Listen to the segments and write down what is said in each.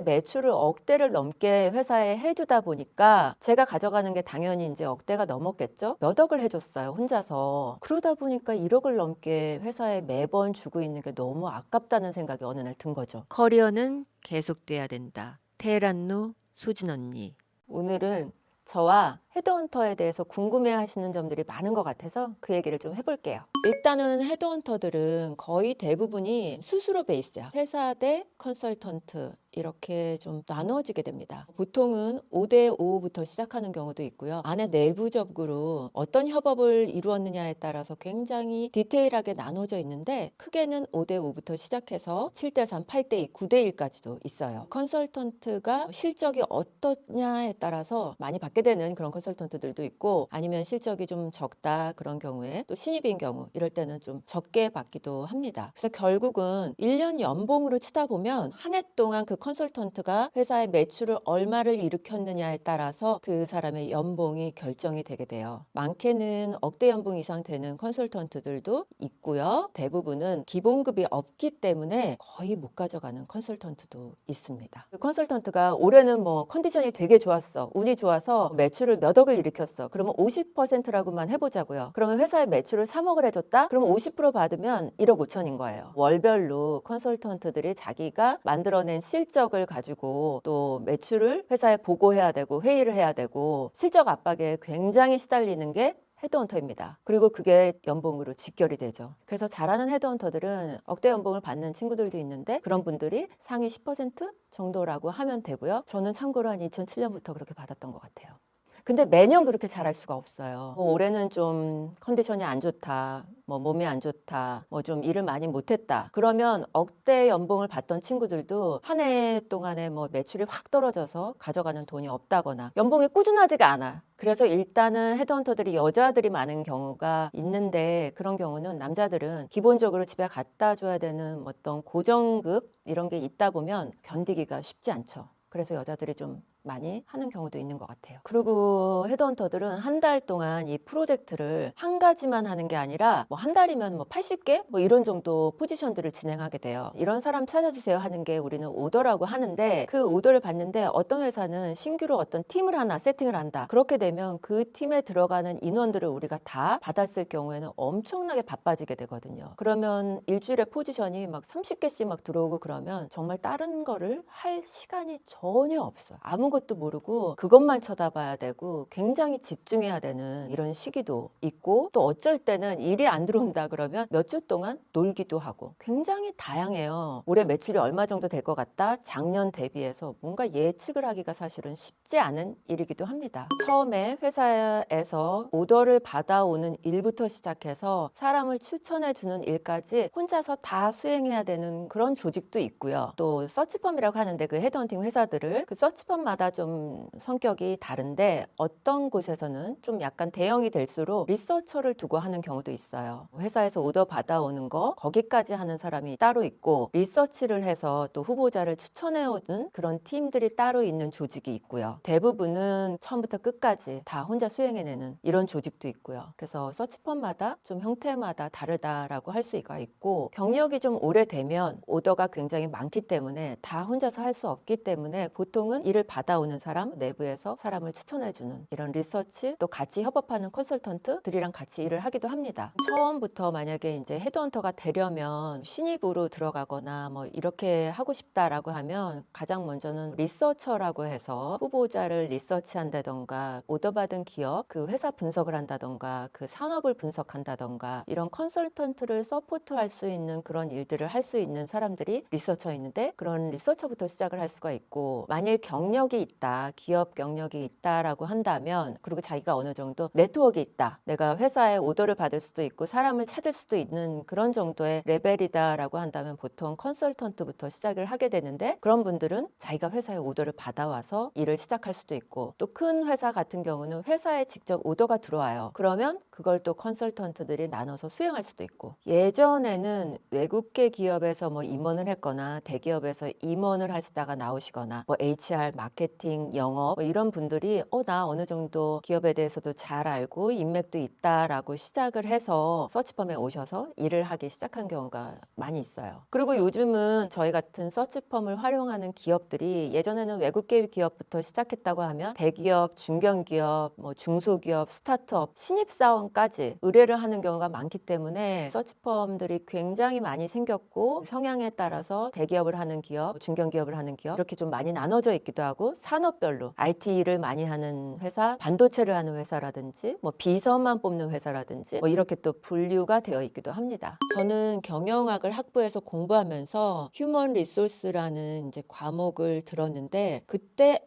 매출을 억대를 넘게 회사에 해주다 보니까 제가 가져가는 게 당연히 이제 억대가 넘었겠죠. 몇 억을 해줬어요, 혼자서. 그러다 보니까 1억을 넘게 회사에 매번 주고 있는 게 너무 아깝다는 생각이 어느 날 든 거죠. 커리어는 계속돼야 된다. 테헤란로 소진 언니. 오늘은 저와 헤드헌터에 대해서 궁금해 하시는 점들이 많은 것 같아서 그 얘기를 좀 해볼게요. 일단은 헤드헌터들은 거의 대부분이 스스로 베이스야. 회사 대 컨설턴트 이렇게 좀 나누어지게 됩니다. 보통은 5대 5부터 시작하는 경우도 있고요. 안에 내부적으로 어떤 협업을 이루었느냐에 따라서 굉장히 디테일하게 나눠져 있는데 크게는 5대 5부터 시작해서 7대 3, 8대 2, 9대 1까지도 있어요. 컨설턴트가 실적이 어떠냐에 따라서 많이 받게 되는 그런 컨설턴트들도 있고 아니면 실적이 좀 적다 그런 경우에 또 신입인 경우 이럴 때는 좀 적게 받기도 합니다. 그래서 결국은 1년 연봉으로 치다 보면 한 해 동안 그 컨설턴트가 회사의 매출을 얼마를 일으켰느냐에 따라서 그 사람의 연봉이 결정이 되게 돼요. 많게는 억대 연봉 이상 되는 컨설턴트들도 있고요. 대부분은 기본급이 없기 때문에 거의 못 가져가는 컨설턴트도 있습니다. 그 컨설턴트가 올해는 뭐 컨디션이 되게 좋았어. 운이 좋아서 매출을 몇 억을 일으켰어. 그러면 50%라고만 해보자고요. 그러면 회사의 매출을 3억을 해줬다? 그러면 50% 받으면 1억 5천인 거예요. 월별로 컨설턴트들이 자기가 만들어낸 실적을 가지고 또 매출을 회사에 보고해야 되고 회의를 해야 되고 실적 압박에 굉장히 시달리는 게 헤드헌터입니다. 그리고 그게 연봉으로 직결이 되죠. 그래서 잘하는 헤드헌터들은 억대 연봉을 받는 친구들도 있는데 그런 분들이 상위 10% 정도라고 하면 되고요. 저는 참고로 한 2007년부터 그렇게 받았던 것 같아요. 근데 매년 그렇게 잘할 수가 없어요. 뭐 올해는 좀 컨디션이 안 좋다. 뭐 몸이 안 좋다. 뭐 좀 일을 많이 못했다. 그러면 억대 연봉을 받던 친구들도 한 해 동안에 뭐 매출이 확 떨어져서 가져가는 돈이 없다거나 연봉이 꾸준하지가 않아. 그래서 일단은 헤드헌터들이 여자들이 많은 경우가 있는데 그런 경우는 남자들은 기본적으로 집에 갖다 줘야 되는 어떤 고정급 이런 게 있다 보면 견디기가 쉽지 않죠. 그래서 여자들이 좀 많이 하는 경우도 있는 것 같아요. 그리고 헤드헌터들은 한 달 동안 이 프로젝트를 한 가지만 하는 게 아니라 뭐 한 달이면 뭐 80개 뭐 이런 정도 포지션들을 진행하게 돼요. 이런 사람 찾아주세요 하는 게 우리는 오더라고 하는데 그 오더를 받는데 어떤 회사는 신규로 어떤 팀을 하나 세팅을 한다. 그렇게 되면 그 팀에 들어가는 인원들을 우리가 다 받았을 경우에는 엄청나게 바빠지게 되거든요. 그러면 일주일에 포지션이 막 30개씩 막 들어오고 그러면 정말 다른 거를 할 시간이 전혀 없어요. 아무것도 모르고 그것만 쳐다봐야 되고 굉장히 집중해야 되는 이런 시기도 있고 또 어쩔 때는 일이 안 들어온다 그러면 몇 주 동안 놀기도 하고 굉장히 다양해요. 올해 매출이 얼마 정도 될 것 같다? 작년 대비해서 뭔가 예측을 하기가 사실은 쉽지 않은 일이기도 합니다. 처음에 회사에서 오더를 받아오는 일부터 시작해서 사람을 추천해주는 일까지 혼자서 다 수행해야 되는 그런 조직도 있고요. 또 서치펌이라고 하는데 그 헤드헌팅 회사들을 그 서치펌마다 좀 성격이 다른데 어떤 곳에서는 좀 약간 대형이 될수록 리서처를 두고 하는 경우도 있어요. 회사에서 오더 받아오는 거 거기까지 하는 사람이 따로 있고 리서치를 해서 또 후보자를 추천해오는 그런 팀들이 따로 있는 조직이 있고요. 대부분은 처음부터 끝까지 다 혼자 수행해내는 이런 조직도 있고요. 그래서 서치펌마다 좀 형태마다 다르다라고 할 수가 있고 경력이 좀 오래되면 오더가 굉장히 많기 때문에 다 혼자서 할 수 없기 때문에 보통은 일을 받아오는 사람, 내부에서 사람을 추천해주는 이런 리서치 또 같이 협업하는 컨설턴트들이랑 같이 일을 하기도 합니다. 처음부터 만약에 이제 헤드헌터가 되려면 신입으로 들어가거나 뭐 이렇게 하고 싶다라고 하면 가장 먼저는 리서처라고 해서 후보자를 리서치한다던가 오더받은 기업 그 회사 분석을 한다던가 그 산업을 분석한다던가 이런 컨설턴트를 서포트할 수 있는 그런 일들을 할 수 있는 사람들이 리서처있는데 그런 리서처부터 시작을 할 수가 있고 만일 경력이 있다 기업 경력이 있다라고 한다면 그리고 자기가 어느 정도 네트워크가 있다 내가 회사에 오더를 받을 수도 있고 사람을 찾을 수도 있는 그런 정도의 레벨이다라고 한다면 보통 컨설턴트부터 시작을 하게 되는데 그런 분들은 자기가 회사에 오더를 받아와서 일을 시작할 수도 있고 또 큰 회사 같은 경우는 회사에 직접 오더가 들어와요. 그러면 그걸 또 컨설턴트들이 나눠서 수행할 수도 있고 예전에는 외국계 기업에서 뭐 임원을 했거나 대기업에서 임원을 하시다가 나오시거나 뭐 HR, 마케팅, 영업 뭐 이런 분들이 나 어느 정도 기업에 대해서도 잘 알고 인맥도 있다라고 시작을 해서 서치펌에 오셔서 일을 하기 시작한 경우가 많이 있어요. 그리고 요즘은 저희 같은 서치펌을 활용하는 기업들이 예전에는 외국계 기업부터 시작했다고 하면 대기업, 중견기업, 뭐 중소기업, 스타트업, 신입사원까지 의뢰를 하는 경우가 많기 때문에 서치펌들이 굉장히 많이 생겼고 성향에 따라서 대기업을 하는 기업, 중견기업을 하는 기업 이렇게 좀 많이 나눠져 있기도 하고 산업별로 IT를 많이 하는 회사, 반도체를 하는 회사라든지 뭐 비서만 뽑는 회사라든지 뭐 이렇게 또 분류가 되어 있기도 합니다. 저는 경영학을 학부에서 공부하면서 휴먼 리소스라는 이제 과목을 들었는데 그때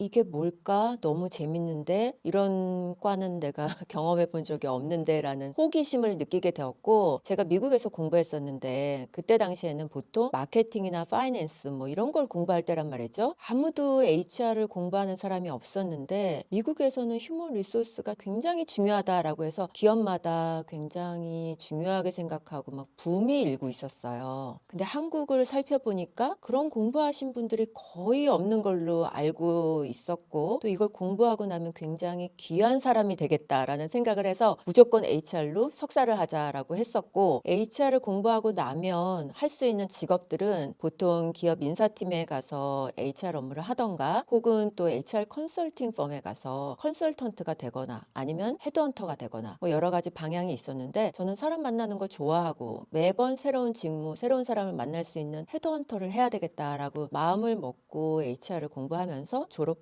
이게 뭘까? 너무 재밌는데 이런 과는 내가 경험해 본 적이 없는데 라는 호기심을 느끼게 되었고 제가 미국에서 공부했었는데 그때 당시에는 보통 마케팅이나 파이낸스 뭐 이런 걸 공부할 때란 말이죠. 아무도 HR을 공부하는 사람이 없었는데 미국에서는 휴먼 리소스가 굉장히 중요하다라고 해서 기업마다 굉장히 중요하게 생각하고 막 붐이 일고 있었어요. 근데 한국을 살펴보니까 그런 공부하신 분들이 거의 없는 걸로 알고 있었고 또 이걸 공부하고 나면 굉장히 귀한 사람이 되겠다라는 생각을 해서 무조건 HR로 석사를 하자라고 했었고 HR을 공부하고 나면 할 수 있는 직업들은 보통 기업 인사팀에 가서 HR 업무를 하던가 혹은 또 HR 컨설팅 펌에 가서 컨설턴트가 되거나 아니면 헤드헌터가 되거나 뭐 여러 가지 방향이 있었는데 저는 사람 만나는 거 좋아하고 매번 새로운 직무, 새로운 사람을 만날 수 있는 헤드헌터를 해야 되겠다라고 마음을 먹고 HR을 공부하면서 졸업하고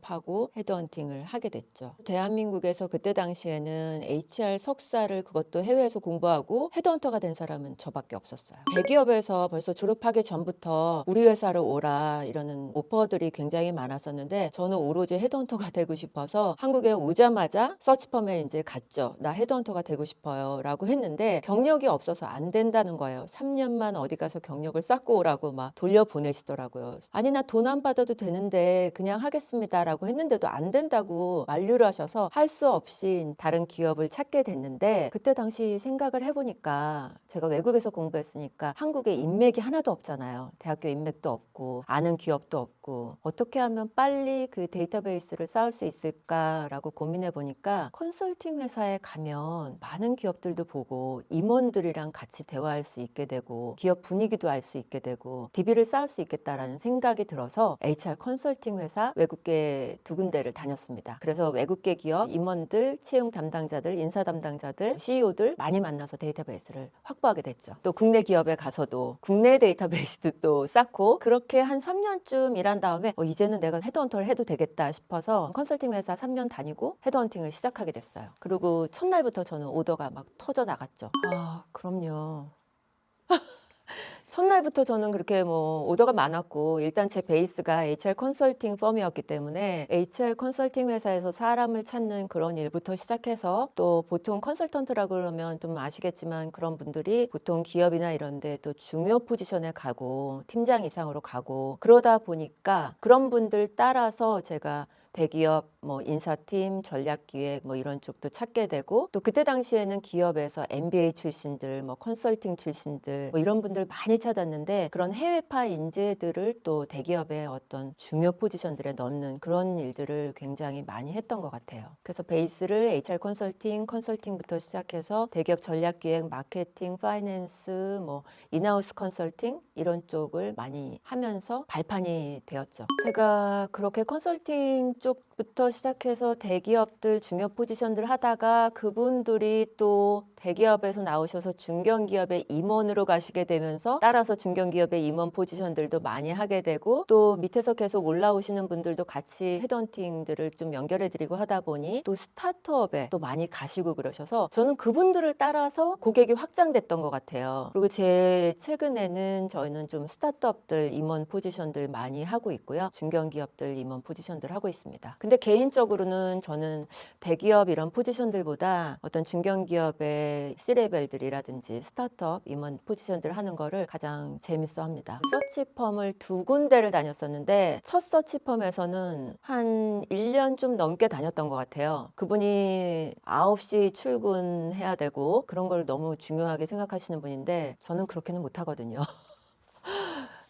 헤드헌팅을 하게 됐죠. 대한민국에서 그때 당시에는 HR 석사를 그것도 해외에서 공부하고 헤드헌터가 된 사람은 저밖에 없었어요. 대기업에서 벌써 졸업하기 전부터 우리 회사로 오라 이러는 오퍼들이 굉장히 많았었는데 저는 오로지 헤드헌터가 되고 싶어서 한국에 오자마자 서치펌에 이제 갔죠. 나 헤드헌터가 되고 싶어요 라고 했는데 경력이 없어서 안 된다는 거예요. 3년만 어디 가서 경력을 쌓고 오라고 막 돌려보내시더라고요. 아니 나 돈 안 받아도 되는데 그냥 하겠습니다 라고 했는데도 안 된다고 만류를 하셔서 할 수 없이 다른 기업을 찾게 됐는데 그때 당시 생각을 해보니까 제가 외국에서 공부했으니까 한국에 인맥이 하나도 없잖아요. 대학교 인맥도 없고 아는 기업도 없고 어떻게 하면 빨리 그 데이터베이스를 쌓을 수 있을까라고 고민해 보니까 컨설팅 회사에 가면 많은 기업들도 보고 임원들이랑 같이 대화할 수 있게 되고 기업 분위기도 알 수 있게 되고 DB를 쌓을 수 있겠다라는 생각이 들어서 HR 컨설팅 회사 외국계 두 군데를 다녔습니다. 그래서 외국계 기업 임원들, 채용 담당자들, 인사 담당자들, CEO들 많이 만나서 데이터베이스를 확보하게 됐죠. 또 국내 기업에 가서도 국내 데이터베이스도 또 쌓고 그렇게 한 3년쯤 일한 다음에 이제는 내가 헤드헌터를 해도 되겠다 싶어서 컨설팅 회사 3년 다니고 헤드헌팅을 시작하게 됐어요. 그리고 첫날부터 저는 오더가 막 터져 나갔죠. 그럼요. 첫날부터 저는 그렇게 뭐 오더가 많았고 일단 제 베이스가 HR 컨설팅 펌이었기 때문에 HR 컨설팅 회사에서 사람을 찾는 그런 일부터 시작해서 또 보통 컨설턴트라고 그러면 좀 아시겠지만 그런 분들이 보통 기업이나 이런 데 또 중요 포지션에 가고 팀장 이상으로 가고 그러다 보니까 그런 분들 따라서 제가 대기업 뭐 인사팀, 전략기획 뭐 이런 쪽도 찾게 되고 또 그때 당시에는 기업에서 MBA 출신들, 뭐 컨설팅 출신들 뭐 이런 분들 많이 찾았는데 그런 해외파 인재들을 또 대기업의 어떤 중요 포지션들에 넣는 그런 일들을 굉장히 많이 했던 것 같아요. 그래서 베이스를 HR 컨설팅부터 시작해서 대기업 전략기획, 마케팅, 파이낸스, 뭐 인하우스 컨설팅 이런 쪽을 많이 하면서 발판이 되었죠. 제가 그렇게 컨설팅 쪽부터 시작해서 대기업들 중요 포지션들 하다가 그분들이 또 대기업에서 나오셔서 중견기업의 임원으로 가시게 되면서 따라서 중견기업의 임원 포지션들도 많이 하게 되고 또 밑에서 계속 올라오시는 분들도 같이 헤드헌팅들을 좀 연결해 드리고 하다 보니 또 스타트업에 또 많이 가시고 그러셔서 저는 그분들을 따라서 고객이 확장됐던 것 같아요. 그리고 제 최근에는 저희는 좀 스타트업들 임원 포지션들 많이 하고 있고요. 중견기업들 임원 포지션들 하고 있습니다. 근데 개인적으로는 저는 대기업 이런 포지션들보다 어떤 중견기업의 C레벨들이라든지 스타트업 임원 포지션들 하는 거를 가장 재밌어 합니다. 서치펌을 두 군데를 다녔었는데 첫 서치펌에서는 한 1년 좀 넘게 다녔던 것 같아요. 그분이 9시 출근해야 되고 그런 걸 너무 중요하게 생각하시는 분인데 저는 그렇게는 못하거든요.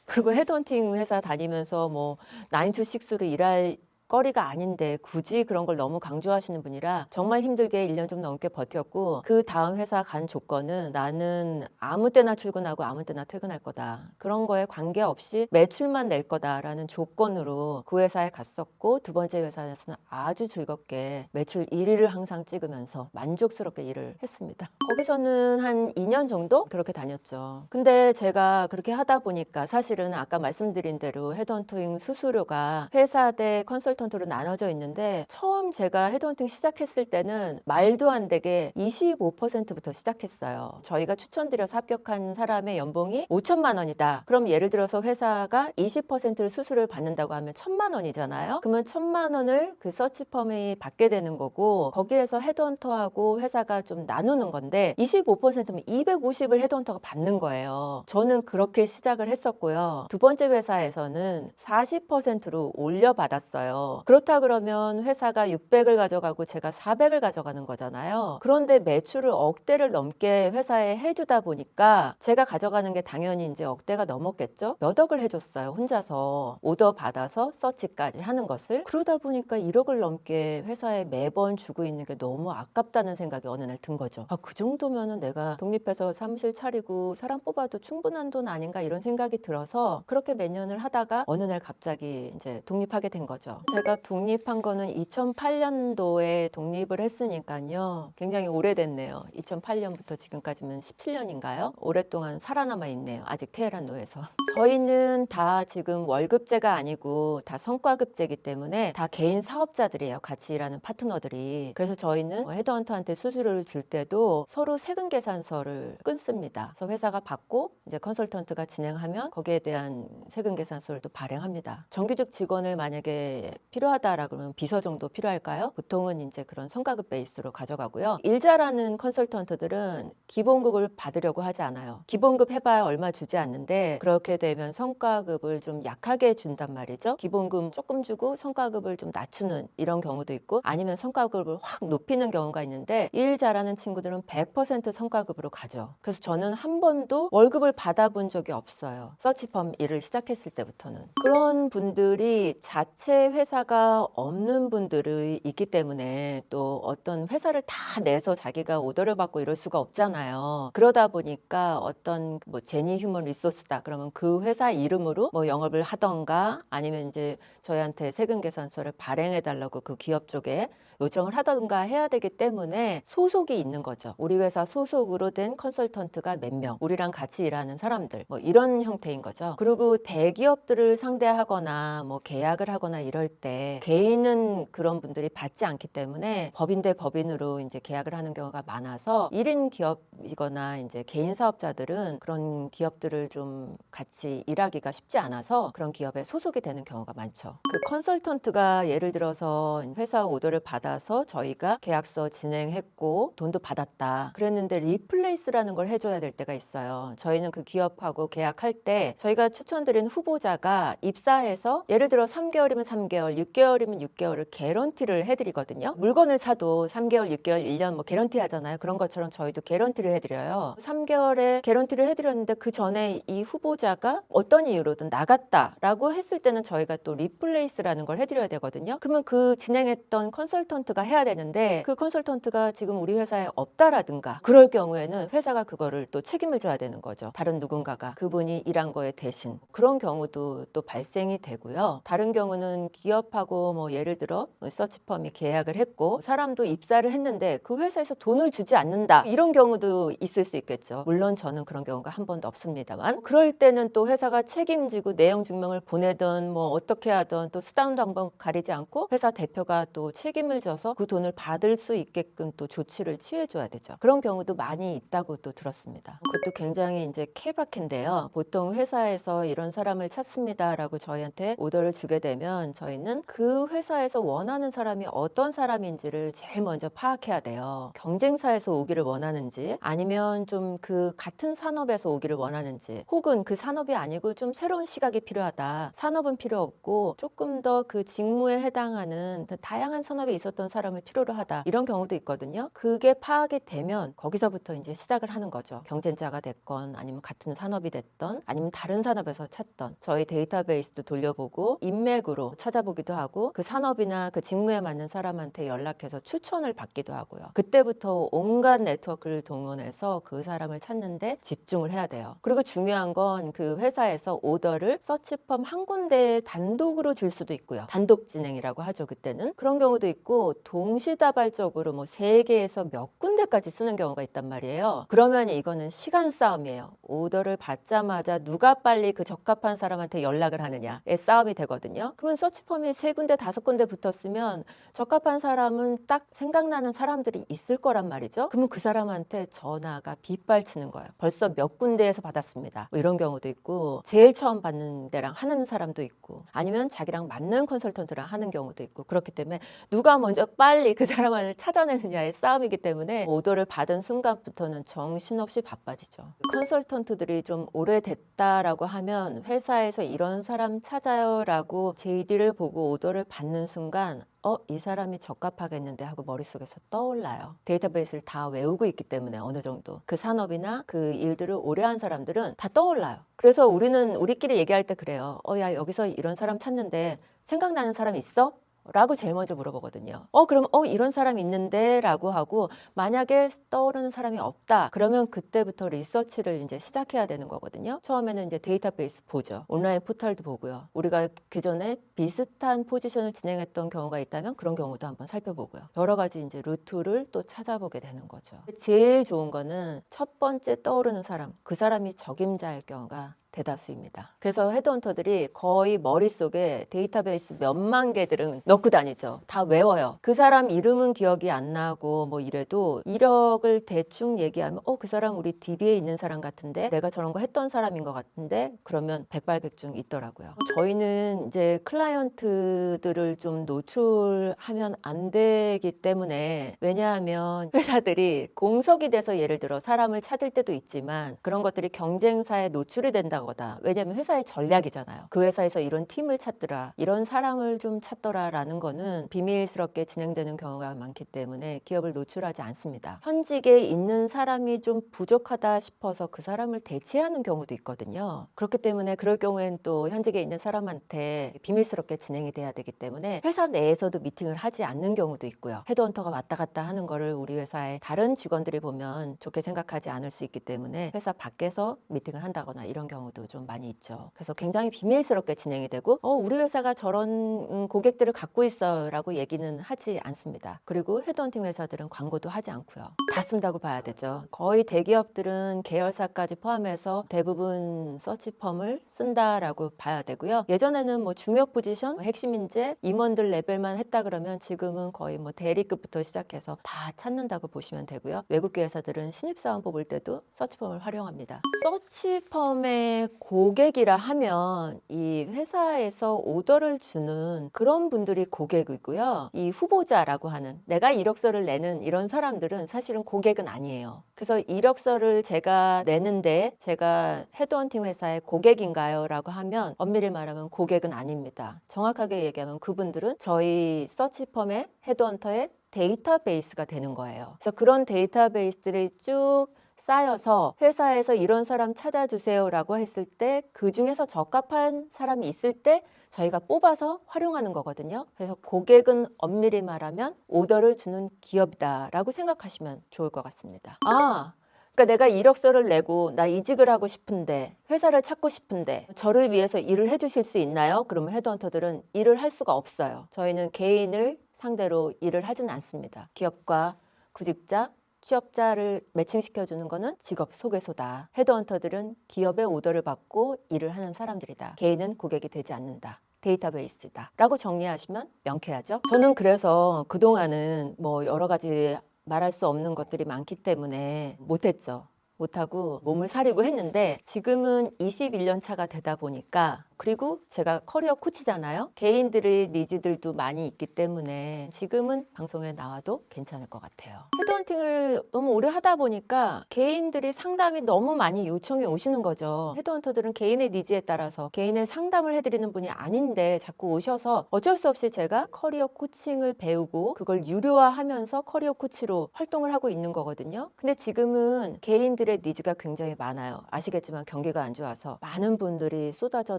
그리고 헤드헌팅 회사 다니면서 뭐 9 to 6로 일할 거리가 아닌데 굳이 그런 걸 너무 강조하시는 분이라 정말 힘들게 1년 좀 넘게 버텼고, 그 다음 회사 간 조건은 나는 아무 때나 출근하고 아무 때나 퇴근할 거다. 그런 거에 관계없이 매출만 낼 거다라는 조건으로 그 회사에 갔었고, 두 번째 회사에서는 아주 즐겁게 매출 1위를 항상 찍으면서 만족스럽게 일을 했습니다. 거기서는 한 2년 정도 그렇게 다녔죠. 근데 제가 그렇게 하다 보니까 사실은 아까 말씀드린 대로 헤드헌팅 수수료가 회사 대 컨설턴트로 나눠져 있는데, 처음 제가 헤드헌팅 시작했을 때는 말도 안 되게 25%부터 시작했어요. 저희가 추천드려서 합격한 사람의 연봉이 5천만 원이다. 그럼 예를 들어서 회사가 20%를 수수료를 받는다고 하면 1,000만 원이잖아요. 그러면 1,000만 원을 그 서치펌이 받게 되는 거고, 거기에서 헤드헌터하고 회사가 좀 나누는 건데 25%면 250을 헤드헌터가 받는 거예요. 저는 그렇게 시작을 했었고요. 두 번째 회사에서는 40%로 올려받았어요. 그렇다 그러면 회사가 600을 가져가고 제가 400을 가져가는 거잖아요. 그런데 매출을 억대를 넘게 회사에 해주다 보니까 제가 가져가는 게 당연히 이제 억대가 넘었겠죠. 몇 억을 해줬어요. 혼자서 오더 받아서 서치까지 하는 것을. 그러다 보니까 1억을 넘게 회사에 매번 주고 있는 게 너무 아깝다는 생각이 어느 날 든 거죠. 아, 그 정도면은 내가 독립해서 사무실 차리고 사람 뽑아도 충분한 돈 아닌가, 이런 생각이 들어서 그렇게 몇 년을 하다가 어느 날 갑자기 이제 독립하게 된 거죠. 제가 독립한 거는 2008년도에 독립을 했으니까요. 굉장히 오래됐네요. 2008년부터 지금까지면 17년인가요? 오랫동안 살아남아 있네요. 아직 테헤란노에서. 저희는 다 지금 월급제가 아니고 다 성과급제이기 때문에 다 개인 사업자들이에요. 같이 일하는 파트너들이. 그래서 저희는 헤드헌터한테 수수료를 줄 때도 서로 세금 계산서를 끊습니다. 그래서 회사가 받고 이제 컨설턴트가 진행하면 거기에 대한 세금 계산서를 또 발행합니다. 정규직 직원을 만약에 필요하다라 그러면 비서 정도 필요할까요? 보통은 이제 그런 성과급 베이스로 가져가고요. 일 잘하는 컨설턴트들은 기본급을 받으려고 하지 않아요. 기본급 해봐야 얼마 주지 않는데, 그렇게 되면 성과급을 좀 약하게 준단 말이죠. 기본급 조금 주고 성과급을 좀 낮추는 이런 경우도 있고, 아니면 성과급을 확 높이는 경우가 있는데, 일 잘하는 친구들은 100% 성과급으로 가죠. 그래서 저는 한 번도 월급을 받아본 적이 없어요. 서치펌 일을 시작했을 때부터는. 그런 분들이 자체 회사가 없는 분들이 있기 때문에 또 어떤 회사를 다 내서 자기가 오더를 받고 이럴 수가 없잖아요. 그러다 보니까 어떤 뭐 제니 휴먼 리소스다 그러면 그 회사 이름으로 뭐 영업을 하던가, 아니면 이제 저희한테 세금 계산서를 발행해 달라고 그 기업 쪽에 요청을 하던가 해야 되기 때문에 소속이 있는 거죠. 우리 회사 소속으로 된 컨설턴트가 몇 명, 우리랑 같이 일하는 사람들, 뭐 이런 형태인 거죠. 그리고 대기업들을 상대하거나 뭐 계약을 하거나 이럴 때 개인은 그런 분들이 받지 않기 때문에 법인 대 법인으로 이제 계약을 하는 경우가 많아서 1인 기업이거나 이제 개인 사업자들은 그런 기업들을 좀 같이 일하기가 쉽지 않아서 그런 기업에 소속이 되는 경우가 많죠. 그 컨설턴트가 예를 들어서 회사 오더를 받아서 저희가 계약서 진행했고 돈도 받았다 그랬는데 리플레이스라는 걸 해줘야 될 때가 있어요. 저희는 그 기업하고 계약할 때 저희가 추천드린 후보자가 입사해서 예를 들어 3개월이면 3개월, 6개월이면 6개월을 개런티를 해드리거든요. 물건을 사도 3개월, 6개월, 1년 뭐 개런티 하잖아요. 그런 것처럼 저희도 개런티를 해드려요. 3개월에 개런티를 해드렸는데 그 전에 이 후보자가 어떤 이유로든 나갔다라고 했을 때는 저희가 또 리플레이스라는 걸 해드려야 되거든요. 그러면 그 진행했던 컨설턴트가 해야 되는데 그 컨설턴트가 지금 우리 회사에 없다라든가 그럴 경우에는 회사가 그거를 또 책임을 져야 되는 거죠. 다른 누군가가 그분이 일한 거에 대신. 그런 경우도 또 발생이 되고요. 다른 경우는 기업하고 뭐 예를 들어 서치펌이 계약을 했고 사람도 입사를 했는데 그 회사에서 돈을 주지 않는다, 이런 경우도 있을 수 있겠죠. 물론 저는 그런 경우가 한 번도 없습니다만, 그럴 때는 또 회사가 책임지고 내용 증명을 보내든 뭐 어떻게 하든 또 수단도 한번 가리지 않고 회사 대표가 또 책임을 져서 그 돈을 받을 수 있게끔 또 조치를 취해줘야 되죠. 그런 경우도 많이 있다고 또 들었습니다. 그것도 굉장히 이제 케바케인데요. 보통 회사에서 이런 사람을 찾습니다라고 저희한테 오더를 주게 되면 저희는 일단은 그 회사에서 원하는 사람이 어떤 사람인지를 제일 먼저 파악해야 돼요. 경쟁사에서 오기를 원하는지 아니면 좀 그 같은 산업에서 오기를 원하는지 혹은 그 산업이 아니고 좀 새로운 시각이 필요하다. 산업은 필요 없고 조금 더 그 직무에 해당하는 다양한 산업에 있었던 사람을 필요로 하다. 이런 경우도 있거든요. 그게 파악이 되면 거기서부터 이제 시작을 하는 거죠. 경쟁자가 됐건 아니면 같은 산업이 됐던 아니면 다른 산업에서 찾던 저희 데이터베이스도 돌려보고 인맥으로 찾아보기도 하고 그 산업이나 그 직무에 맞는 사람한테 연락해서 추천을 받기도 하고요. 그때부터 온갖 네트워크를 동원해서 그 사람을 찾는데 집중을 해야 돼요. 그리고 중요한 건 그 회사에서 오더를 서치펌 한 군데에 단독으로 줄 수도 있고요. 단독 진행이라고 하죠. 그때는 그런 경우도 있고 동시다발적으로 뭐 3개에서 몇 군데까지 쓰는 경우가 있단 말이에요. 그러면 이거는 시간 싸움이에요. 오더를 받자마자 누가 빨리 그 적합한 사람한테 연락을 하느냐의 싸움이 되거든요. 그러면 서치펌이 3군데 5군데 붙었으면 적합한 사람은 딱 생각나는 사람들이 있을 거란 말이죠. 그러면 그 사람한테 전화가 빗발치는 거예요. 벌써 몇 군데에서 받았습니다. 뭐 이런 경우도 있고 제일 처음 받는 데랑 하는 사람도 있고 아니면 자기랑 맞는 컨설턴트랑 하는 경우도 있고 그렇기 때문에 누가 먼저 빨리 그 사람을 찾아내느냐의 싸움이기 때문에 오더를 받은 순간부터는 정신없이 바빠지죠. 컨설턴트들이 좀 오래됐다라고 하면 회사에서 이런 사람 찾아요 라고 JD를 보고 오더를 받는 순간 이 사람이 적합하겠는데 하고 머릿속에서 떠올라요. 데이터베이스를 다 외우고 있기 때문에 어느 정도 그 산업이나 그 일들을 오래 한 사람들은 다 떠올라요. 그래서 우리는 우리끼리 얘기할 때 그래요. 야 여기서 이런 사람 찾는데 생각나는 사람 있어? 라고 제일 먼저 물어보거든요. 그럼 이런 사람이 있는데 라고 하고 만약에 떠오르는 사람이 없다 그러면 그때부터 리서치를 이제 시작해야 되는 거거든요. 처음에는 이제 데이터베이스 보죠. 온라인 포털도 보고요. 우리가 그전에 비슷한 포지션을 진행했던 경우가 있다면 그런 경우도 한번 살펴보고요. 여러 가지 이제 루트를 또 찾아보게 되는 거죠. 제일 좋은 거는 첫 번째 떠오르는 사람, 그 사람이 적임자일 경우가 대다수입니다. 그래서 헤드헌터들이 거의 머릿속에 데이터베이스 몇만 개들은 넣고 다니죠. 다 외워요. 그 사람 이름은 기억이 안 나고 뭐 이래도 이력을 대충 얘기하면 그 사람 우리 DB에 있는 사람 같은데 내가 저런 거 했던 사람인 것 같은데 그러면 백발백중 있더라고요. 저희는 이제 클라이언트들을 좀 노출하면 안 되기 때문에 왜냐하면 회사들이 공석이 돼서 예를 들어 사람을 찾을 때도 있지만 그런 것들이 경쟁사에 노출이 된다고 왜냐하면 회사의 전략이잖아요. 그 회사에서 이런 팀을 찾더라, 이런 사람을 좀 찾더라라는 거는 비밀스럽게 진행되는 경우가 많기 때문에 기업을 노출하지 않습니다. 현직에 있는 사람이 좀 부족하다 싶어서 그 사람을 대체하는 경우도 있거든요. 그렇기 때문에 그럴 경우엔 또 현직에 있는 사람한테 비밀스럽게 진행이 돼야 되기 때문에 회사 내에서도 미팅을 하지 않는 경우도 있고요. 헤드헌터가 왔다 갔다 하는 거를 우리 회사의 다른 직원들이 보면 좋게 생각하지 않을 수 있기 때문에 회사 밖에서 미팅을 한다거나 이런 경우도 좀 많이 있죠. 그래서 굉장히 비밀스럽게 진행이 되고 우리 회사가 저런 고객들을 갖고 있어 라고 얘기는 하지 않습니다. 그리고 헤드헌팅 회사들은 광고도 하지 않고요. 다 쓴다고 봐야 되죠. 거의 대기업들은 계열사까지 포함해서 대부분 서치펌을 쓴다라고 봐야 되고요. 예전에는 뭐 중요 포지션, 핵심 인재, 임원들 레벨만 했다 그러면 지금은 거의 뭐 대리급부터 시작해서 다 찾는다고 보시면 되고요. 외국계 회사들은 신입사원 뽑을 때도 서치펌을 활용합니다. 서치펌의 고객이라 하면 이 회사에서 오더를 주는 그런 분들이 고객이고요. 이 후보자라고 하는 내가 이력서를 내는 이런 사람들은 사실은 고객은 아니에요. 그래서 이력서를 제가 내는데 제가 헤드헌팅 회사의 고객인가요? 라고 하면 엄밀히 말하면 고객은 아닙니다. 정확하게 얘기하면 그분들은 저희 서치펌의 헤드헌터의 데이터베이스가 되는 거예요. 그래서 그런 데이터베이스들이 쭉 쌓여서 회사에서 이런 사람 찾아주세요 라고 했을 때 그 중에서 적합한 사람이 있을 때 저희가 뽑아서 활용하는 거거든요. 그래서 고객은 엄밀히 말하면 오더를 주는 기업이다 라고 생각하시면 좋을 것 같습니다. 그러니까 내가 이력서를 내고 나 이직을 하고 싶은데 회사를 찾고 싶은데 저를 위해서 일을 해주실 수 있나요? 그러면 헤드헌터들은 일을 할 수가 없어요. 저희는 개인을 상대로 일을 하진 않습니다. 기업과 구직자, 취업자를 매칭시켜주는 거는 직업 소개소다. 헤드헌터들은 기업의 오더를 받고 일을 하는 사람들이다. 개인은 고객이 되지 않는다. 데이터베이스다. 라고 정리하시면 명쾌하죠. 저는 그래서 그동안은 뭐 여러 가지 말할 수 없는 것들이 많기 때문에 못했죠. 못하고 몸을 사리고 했는데 지금은 21년 차가 되다 보니까 그리고 제가 커리어 코치잖아요. 개인들의 니즈들도 많이 있기 때문에 지금은 방송에 나와도 괜찮을 것 같아요. 헤드헌팅을 너무 오래 하다 보니까 개인들이 상담이 너무 많이 요청이 오시는 거죠. 헤드헌터들은 개인의 니즈에 따라서 개인의 상담을 해드리는 분이 아닌데 자꾸 오셔서 어쩔 수 없이 제가 커리어 코칭을 배우고 그걸 유료화하면서 커리어 코치로 활동을 하고 있는 거거든요. 근데 지금은 개인들의 니즈가 굉장히 많아요. 아시겠지만 경기가 안 좋아서 많은 분들이 쏟아져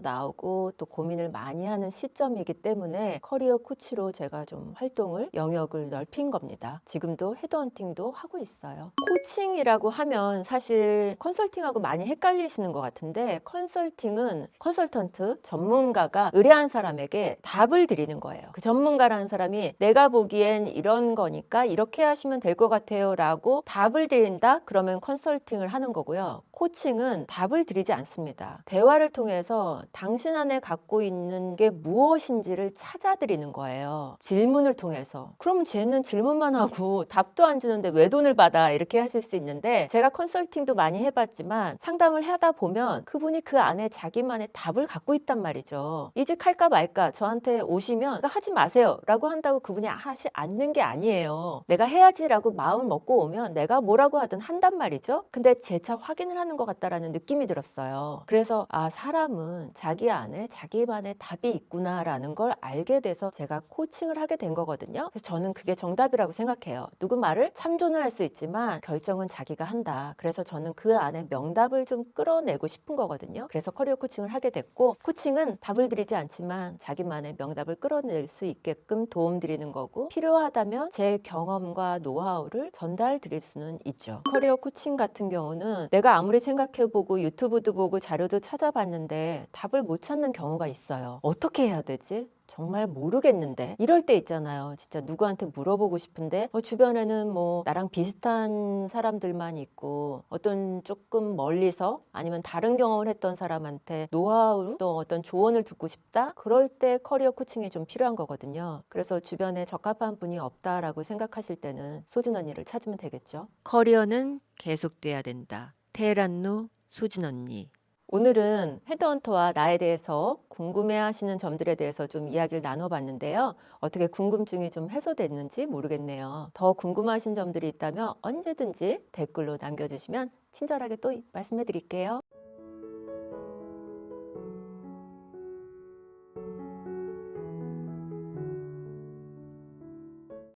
나오고 또 고민을 많이 하는 시점이기 때문에 커리어 코치로 제가 좀 활동을 영역을 넓힌 겁니다. 지금도 헤드헌팅도 하고 있어요. 코칭이라고 하면 사실 컨설팅하고 많이 헷갈리시는 것 같은데 컨설팅은 컨설턴트 전문가가 의뢰한 사람에게 답을 드리는 거예요. 그 전문가라는 사람이 내가 보기엔 이런 거니까 이렇게 하시면 될 것 같아요 라고 답을 드린다? 그러면 컨설팅을 하는 거고요. 코칭은 답을 드리지 않습니다. 대화를 통해서 당신 안에 갖고 있는 게 무엇인지를 찾아드리는 거예요. 질문을 통해서. 그럼 쟤는 질문만 하고 답도 안 주는데 왜 돈을 받아? 이렇게 하실 수 있는데 제가 컨설팅도 많이 해봤지만 상담을 하다 보면 그분이 그 안에 자기만의 답을 갖고 있단 말이죠. 이직 할까 말까 저한테 오시면 하지 마세요 라고 한다고 그분이 하지 않는 게 아니에요. 내가 해야지 라고 마음을 먹고 오면 내가 뭐라고 하든 한단 말이죠. 근데 재차 확인을 하는 것 같다라는 느낌이 들었어요. 그래서 사람은 자기 안에 자기만의 답이 있구나라는 걸 알게 돼서 제가 코칭을 하게 된 거거든요. 그래서 저는 그게 정답이라고 생각해요. 누구 말을 참조는 할 수 있지만 결정은 자기가 한다. 그래서 저는 그 안에 명답을 좀 끌어내고 싶은 거거든요. 그래서 커리어 코칭을 하게 됐고 코칭은 답을 드리지 않지만 자기만의 명답을 끌어낼 수 있게끔 도움 드리는 거고 필요하다면 제 경험과 노하우를 전달 드릴 수는 있죠. 커리어 코칭 같은 경우는 내가 아무리 생각해보고 유튜브도 보고 자료도 찾아봤는데 답을 못 찾는 경우가 있어요. 어떻게 해야 되지? 정말 모르겠는데 이럴 때 있잖아요. 진짜 누구한테 물어보고 싶은데 주변에는 뭐 나랑 비슷한 사람들만 있고 어떤 조금 멀리서 아니면 다른 경험을 했던 사람한테 노하우 또 어떤 조언을 듣고 싶다? 그럴 때 커리어 코칭이 좀 필요한 거거든요. 그래서 주변에 적합한 분이 없다라고 생각하실 때는 소진 언니를 찾으면 되겠죠. 커리어는 계속돼야 된다. 테헤란로 소진 언니. 오늘은 헤드헌터와 나에 대해서 궁금해하시는 점들에 대해서 좀 이야기를 나눠봤는데요. 어떻게 궁금증이 좀 해소됐는지 모르겠네요. 더 궁금하신 점들이 있다면 언제든지 댓글로 남겨주시면 친절하게 또 말씀해 드릴게요.